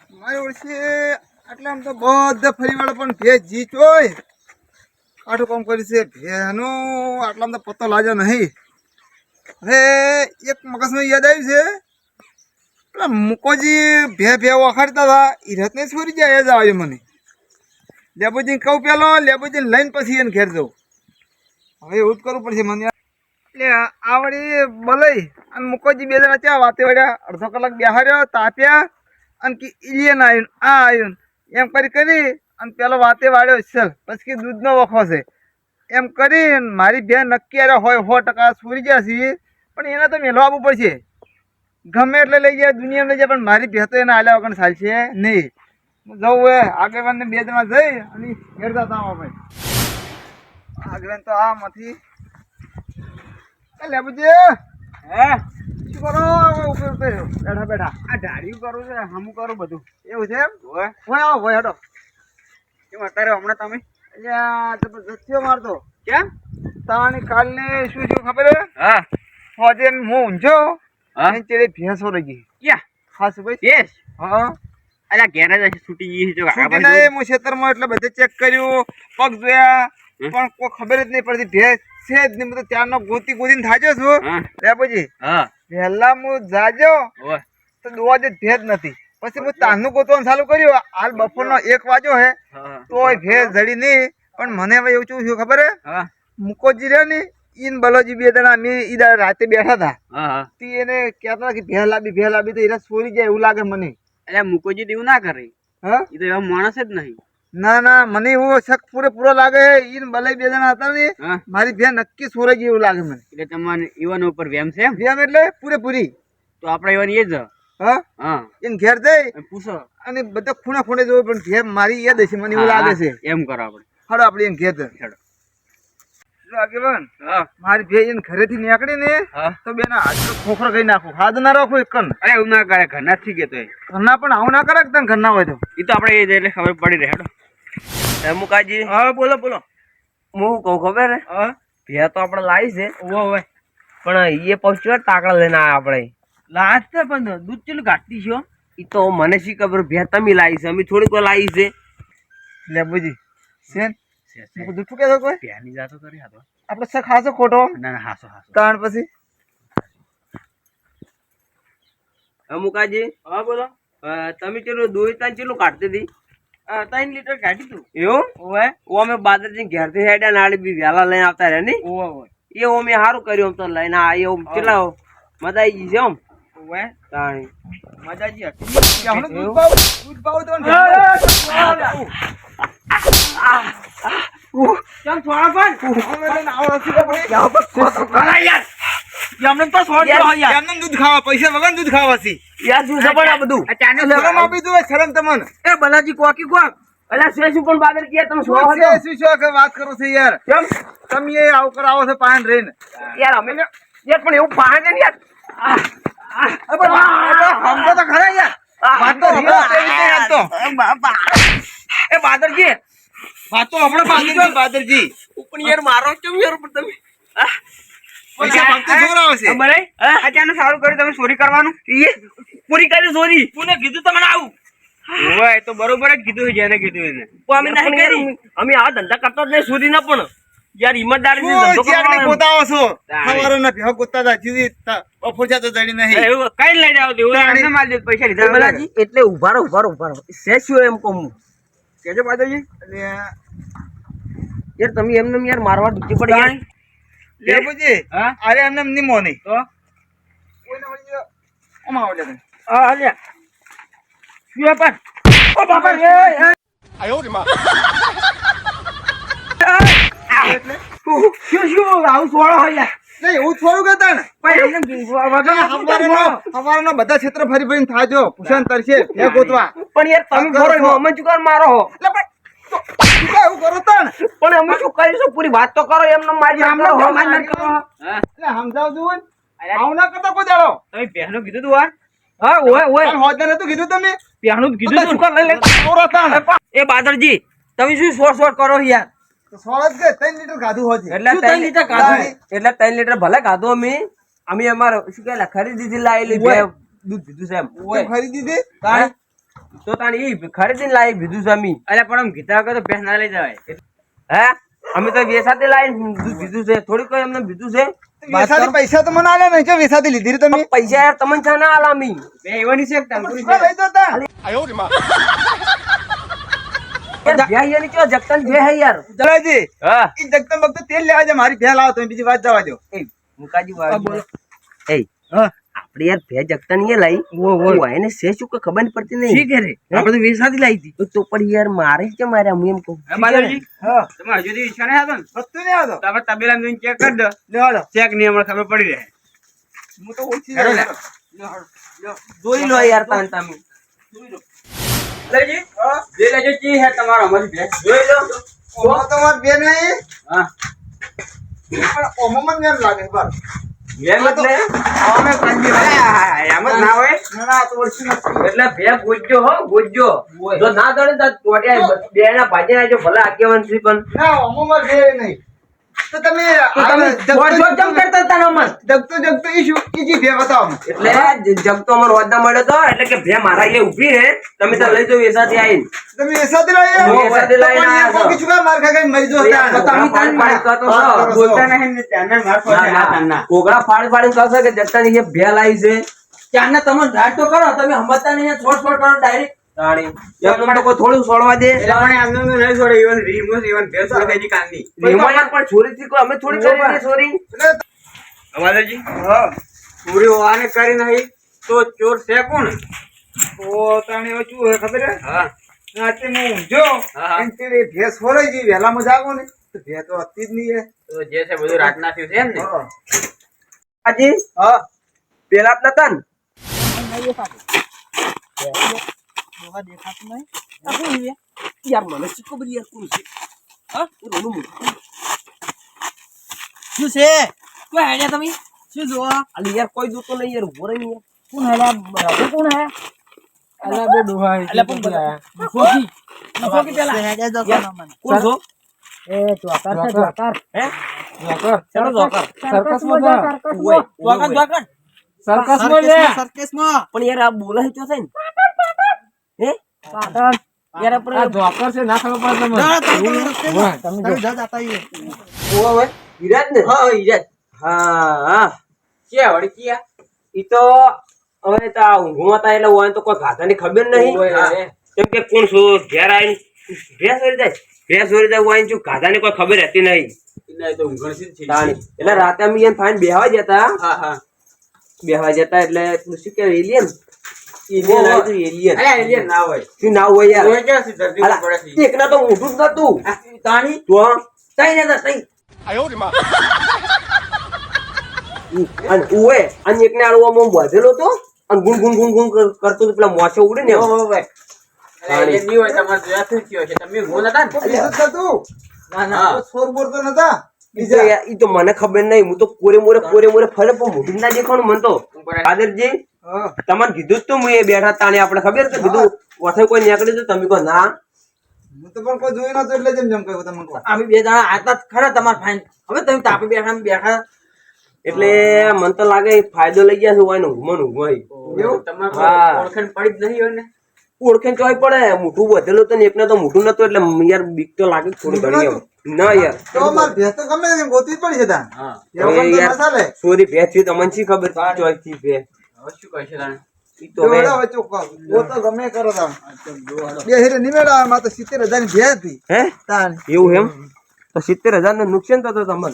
મારી ઓળખે આટલા આમ તો બધા ફરીવાળો પણ ભેજ જી ચોય આટલું કામ કરી છે ભેનું આટલા તો પત્તો લાગ્યો નહીં. હવે એક મગજમાં યાદ આવ્યું છે પેલા મુકોજી ભે વખાડતા હતા એ રત્ને છોરી જાય જ આવ્યો મને. લેબુજીને કહું પેલો લેબુજીને લઈને પછી એને ઘેર જવું. હવે એવું જ કરવું પડશે મને. એટલે આ વળી બલઈ અને મુકોજી બે જણા ત્યાં વાતે વળ્યા અડધો કલાક બેહાર્યો તાપ્યા અને કે ઇલિયન આવ્યું આ આવ્યું એમ કરી અને પેલો વાતે વાળ્યો ચાલ પછી દૂધનો વખો છે એમ કરી મારી બે નક્કી અરે હોય 100% છોરી ગયા છીએ પણ એને તો મેળવા આવવું પડશે. ગમે એટલે લઈ જાય દુનિયામાં લઈ જાય પણ મારી બે તો એને આલ્યા વગર ચાલશે નહીં. જવું હોય આગેવાનને બે જણા જઈ અને હેરતા હતા ભાઈ આગેવાન તો આ માંથી લેબુજી હે શું કરો બેઠા બેઠા આ ઢાળ્યું કરું છે હમું કરું બધું એવું છે એમ હોય હોય આવો હોય હડો. કેમ અત્યારે હમણાં તમે જબરજસ્ત થયો મારતો કેમ તાણી કાલને શું શું ખબર હે હા હોજે હું ઊંઝો હા એની ચેડે ભેંસો રહી ગઈ ક્યાં ખાસ ભાઈ બેસ હા અલ્યા ઘેર જ છૂટી ગઈ છે જો છૂટી નહીં હું ખેતરમાં એટલે બધે ચેક કર્યું પગ જોયા પણ કોઈ ખબર જ નહીં પડતી ભેંસ છે જ નહીં. હું તો ત્યારનો ગોતીને થાજો છું હા લે પછી હા પહેલા હું જાજો હોય તો દોવા જે ભેજ નથી પછી હું તાનનું ગોતવાનું ચાલુ કર્યું હાલ બપોરનો 1 વાગ્યો હે હા તોય ભેજ જડી નહીં. પણ મને હવે એવું શું થયું ખબર હે હા મુકોજી રહ્યા ને ઈન બલોજી બે જણા અમે ઈ રાતે બેઠા હતા હા હા તી એને કહેતા કે ભેહ લાવી તો એરા સોરી જાય એવું લાગે મને. અલ્યા મુકોજી એવું ના કરે હા એ તો એવા માણસ જ નહીં. ના મને એવો શક પૂરેપૂરો લાગે ઈન બલાઈ બે જણા હતા ને હા મારી ભેહ નક્કી સોરાઈ ગઈ એવું લાગે મને. એટલે તમારે ઈવન ઉપર વેમ છે એમ ભેમ એટલે પૂરેપૂરી. તો આપણે ઈવન એ જ હા હા એને ઘેર જઈ પૂછો અને બધા ખૂણે જોયું પણ ભેમ મારી યાદ હશે મને એવું લાગે છે. એમ કરો આપણે હાલો આપણે એને ઘેર જઈએ. હેડો. જો આગેવાન હા મારી ભેહ એને ઘરેથી નીકળી ને હા તો બેના હાથ ખોખરો કઈ નાખો હાથ ના રાખો એક કન અરે એવું ના કરે ઘરના જ થઈ ગયો તો ઘરના પણ આવું ના કરે કે તને ઘરના હોય તો એ તો આપણે એ એટલે ખબર પડી રહે હેડો મુકાજી હા બોલો હું કહું ખબર હે હા ભેં તો આપણે લાવી છે ઓવે પણ એ પક્ષી તાકડા લઈને આવ્યા આપણે લાસ્ટ પણ દૂધ ચેલું કાઢતી છો એ તો મને શી ખબર ભેં તમે લાવી છે અમે થોડીક લાવી છે લેબુજી સેન બધું ઠુકે તો કોઈ ભેંની જાતો કરી હતો આપણે સ ખાસો ખોટો ના ના હાસો હાસો તાણ પછી મુકાજી હા બોલો તમે ચેલું દોઈ તાન ચેલું કાઢતી હતી 3 લીટર કાઢી તું એવું ઓવે ઓ અમે બાદરજી ઘેરથી હેડ્યા નાળી બી વહેલા લઈને આવતા રહ્યા ની ઓવે એ અમે સારું કર્યું આમ તો લઈને આ એવું કેટલા મજા આવી ગઈ છે આમ ઓવે તાણી મજાજી હતી કેહણું દૂધ પાવ તો કેમ છોડા પણ અમે તો નાવ નથી આપણે યામને તો છોડ દો યાર યામને દૂધ ખાવા પૈસા વગર દૂધ ખાવા છે યાર શું ખબર આ બધું શરમ આપી દો શરમ તમને એ બલાજી કોકી કોક અલ્યા શેષ ઉપર બાદર કે તમે શું કે વાત કરો છો યાર કેમ તમે એ આવ કરાવો છો પાન રહીને યાર અમે યાર પણ એવું પાડે ને યાર હમતો તો ખરા યાર વાત તો હમણાં એ બાદરજી વાત તો હમણાં બાદરજી પણ યાર મારો કેમ યાર પણ તમે પૈસા માંગતો છોકરાઓ છે બરાબર અચાનક સારું કર્યું તમે ચોરી કરવાનું એ પૂરી કરી ચોરી કોને કીધું તમને આવું ઓય તો બરોબર જ કીધું જેને કીધું એને અમે નહીં કરી અમે આ ધંધા કરતા જ નહીં ચોરી ના પણ યાર ઈમાનદારી ધંધો ક્યાંની ગોતાવો છો સવારે ના ભેગો ગોતા તા જીવી બપોર જાતો જડી નહીં એવું કઈ લઈ જાવ દેવું એમને માલ દે પૈસા લીધા બલાજી એટલે ઉભા રહો સેસ્યો એમ કહું કેજો બાદરજી એટલે યાર તમે એમને યાર મારવા દૂધી પડી ગયા લેબુજી હા અરે એમને નિમો નહીં તો કોઈને વળી ઓમાં આવડે તમે હા અલ્યા શું પણ ઓ બાપા એ આયો રે માં એટલે શું આવું છોડો હોય નહીં એવું થોડું કરતા ને સવારનો બધા ક્ષેત્ર ફરી થાજો ભૂષણ તરશે ભે ગોતવા પણ યાર તમે ભરો અમે ચુકાર મારો હો એટલે પણ તું એવું કરો તા ને પણ અમે શું કરીશું પૂરી વાત તો કરો એમને મારી આમને કરો મારી કરો. એટલે સમજાવ દઉં આવું ના કરતા કોઈ દાડો તમે પહેલું કીધું તું વાર હા ઓય પણ હોજર નતું કીધું તમે પહેલું બધા સુકા લઈ લે ઓરો તા ને એ બાદરજી તમે શું શોર્ટ કરો યાર તો સોળ જ કે 3 લીટર ગાધું હોજે એટલે 3 લીટર કાઢું એટલે 3 લીટર ભલે કાઢું અમે અમાર શું કહેલા ખરીદીથી લાયેલી બે દૂધ પીધું છે એમ ઓય ખરીદી દે કાઈ તો તાણી ઈ ખરીદીને લાવી બીજું જમી. અલ્યા પણ આમ કીધા વગર તો ભેંસ ના લઈ જવાય. હે અમે તો વેસાતે લાવીને દૂધ પીધું છે, થોડીક કોઈ અમને પીધું છે. વેસાથી પૈસા તો મને આલ્યા નહીં, જો વેસાથી લીધી રે તમે. પૈસા યાર તમને છે ના આલામી બે એવાની છે કે તંદુરી છે. લઈ દો તા. 哎呦我的妈！ યાર બે યાર ચો જગતન બે હે યાર. જલાજી હા ઈ જગતમ બગતો તેલ લેવા દે, મારી ભે લાવો તમે, બીજી વાત જવા દો. એ મુકાજી વાત બોલો. એ હા આપણે યાર ભે જગતન એ લઈ ઓ એને છે શું કે ખબર પડતી નહીં. ઠીક રે, આપણે તો વેસાથી લાવી હતી. તો પણ યાર મારે કે મારે હું એમ કહું. હા તમે હજુ સુધી ઈચ્છા નહીં આવતો ને વસ્તુ નહીં આવતો. તમે તબેલા જોઈને ચેક કરી દો. લેવા દો. ચેક નહીં હમણાં ખબર પડી રહે. હું તો ઓછી હેરો લે. લ્યો, લ્યો. જોઈ લો યાર તાન તમે. લેજી હા જે લેજો ચી હે તમારો અમારી ભેંસ જોઈ લો. ઓમાં તો માર બે નહીં, હા પણ ઓમાં મને એમ લાગે બસ. એમ એટલે અમે કાંજી લાગે. એમ જ ના હોય. ના ના, આ તો ઓળખી નથી. એટલે ભે ગોજ્જો હો ગોજ્જો. જો ના દોડે તો ટોટિયા બે ના ભાજે ના જો ભલે આગેવાન છે પણ ના ઓમાં માર બે નહીં. તો તમે જમ કરતા હતા ને અમર. જગતો ઈ શું ઈજી ભે બતાવો. એટલે જગ તો અમારો હોદ્દા મળ્યો તો એટલે કે ભે મારા એ ઊભી હે તમે તો લઈ જાવ એસાથી આવીને. તમે વેસાથી લાવ્યા? હું વેસાથી લાવીને તો પણ આવ્યો. એ કોકી છુકા માર ખાઈ ખાઈને મરી જો હતા. તો તમે તાન પાડી કહો તો વાત કરો છો. બોલતા નહીં ને ત્યાંના માર ખોટે ના તાનના. કોગળા ફાડી ફાડીને કહો છો કે જગતાની એ ભે લાવી છે. ત્યાંના તમે રાટ તો કરો તમે સમજતા નહીં છોડ છોડ કરો ડાયરેક્ટ. તાણી એમ તો કોઈ થોડું છોડવા દે. એટલે પણ એમને નહીં છોડે ઈવન રીમોસ ઈવન ભે છોડી દેજી કાંદી. રીમોસ પણ છોરી થી કોઈ અમે થોડી કરી દે છોરી. એટલે અમારજી હા પૂરી વાને કરી નહીં તો ચોર છે કોણ? તો તાણે હવે શું હે ખબર હે? હા રાતે હું ઊંઘ્યો, હા. એમ તે ભેંસ ખોરાઈ ગઈ, વહેલામાં જાગો ને તો ભેંસ તો હતી જ નહીં હે. તો જે છે બધું રાત નાખ્યું છે એમ ને. હા. આજી હા પેલા જ નતા ને યાર મને શું ખબર યાર કોણ છે? હા એ રોનું મોટું. શું છે કોઈ આઈડિયા તમે શું જોવા અલી યાર કોઈ જોતો નહીં યાર ઉભો રહી યાર. કોણ હેલા બરાબર કોણ હે અલા બે ડોહા અલા પણ બધા ફોકી ફોકી પેલા હેડ્યા જો યાર, મને કોણ છો? એ દ્વાકર છે દ્વાકર હે ચાલો જોકર. સર્કસમાં જા ઓય, દ્વાકર દ્વાકર સર્કસમાં લે. સર્કસમાં પણ યાર આ બોલાય તો થાય ને. હે પાટણ યાર આપણે જોકર છે ના ખબર પડે તમને. ના તમે જા જાતા હી ઓવા હોય વિરાજ ને. હા વિરાજ. હા હા કે વળી કિયા ઈ તો હવે તો આ ઊંઘમાં હતા એટલે હોય તો કોઈ ગાધાની ખબર નહીં. હા. કેમ કે કોણ શું ઘેર આવીને ભેંસ વળી જાય હોય ને શું ગાધાની કોઈ ખબર રહેતી નહીં. તાણી. એટલે રાતે અમે એને ફાઈન બેહવા જતા. બેહવા જતા એટલે પેલું શું કહેવાય એલિયન એલિયન ના હોય શું ના હોય યાર. અલા, એકના તો મોઢું જ નતું. તાણી તો તઈ નતા તઈ 哎呦我的妈！ અને ઉએ અને એકને આળવામાં બાંધેલો હતો અને ગુણ ગુણ ગુણ ગુણ કરતો તો પેલા મોછો ઉડે ને છોર બોર તો નતા. ઈ તો મને ખબર નહીં. હું તો કોરે મોરે ફરે પણ મોઢું ના દેખાણું મન તો. ફાધરજી હા. તમારે કીધું જ તો હું એ બેઠા તાણે આપણે ખબર છે કીધું ઓથે કોઈ નીકળ્યું તો તમે કહો ના. હું તો પણ કોઈ જોયું નતું એટલે જેમ કહ્યું તમને કહું. અમે બે જણા આતા ખરા તમાર ફાઈન હવે તમે તાપી બેઠા એટલે મને તો લાગે એ ફાયદો લઈ ગયા છે હોય ને ઊંઘમાં ને ઊંઘમાં. એવું? હા. ઓળખેણ ચોય પડે મોઢું વધેલું હતું ને એકને તો મોઢું નતું એટલે યાર બીક તો લાગે થોડી ઘણી એમ. ના યાર તો માર ભેંસ તો ગમે તેમ ગોતવી જ પડી છે તાન. એવું હવે પણ તો યાર, ના ચાલે. સોરી ભેંસ થી તમને શી ખબર ચોથી ભેંસ. ઈ તો હવે જોડો વચ્ચે ઉભા. ગોતો ગમે કરો તાન. બે હેરે નિમેડા માં તો 70,000 ની ભેંસ હતી. હે તાન. એવું એમ તો 70,000 નું નુકસાન થતું તમને.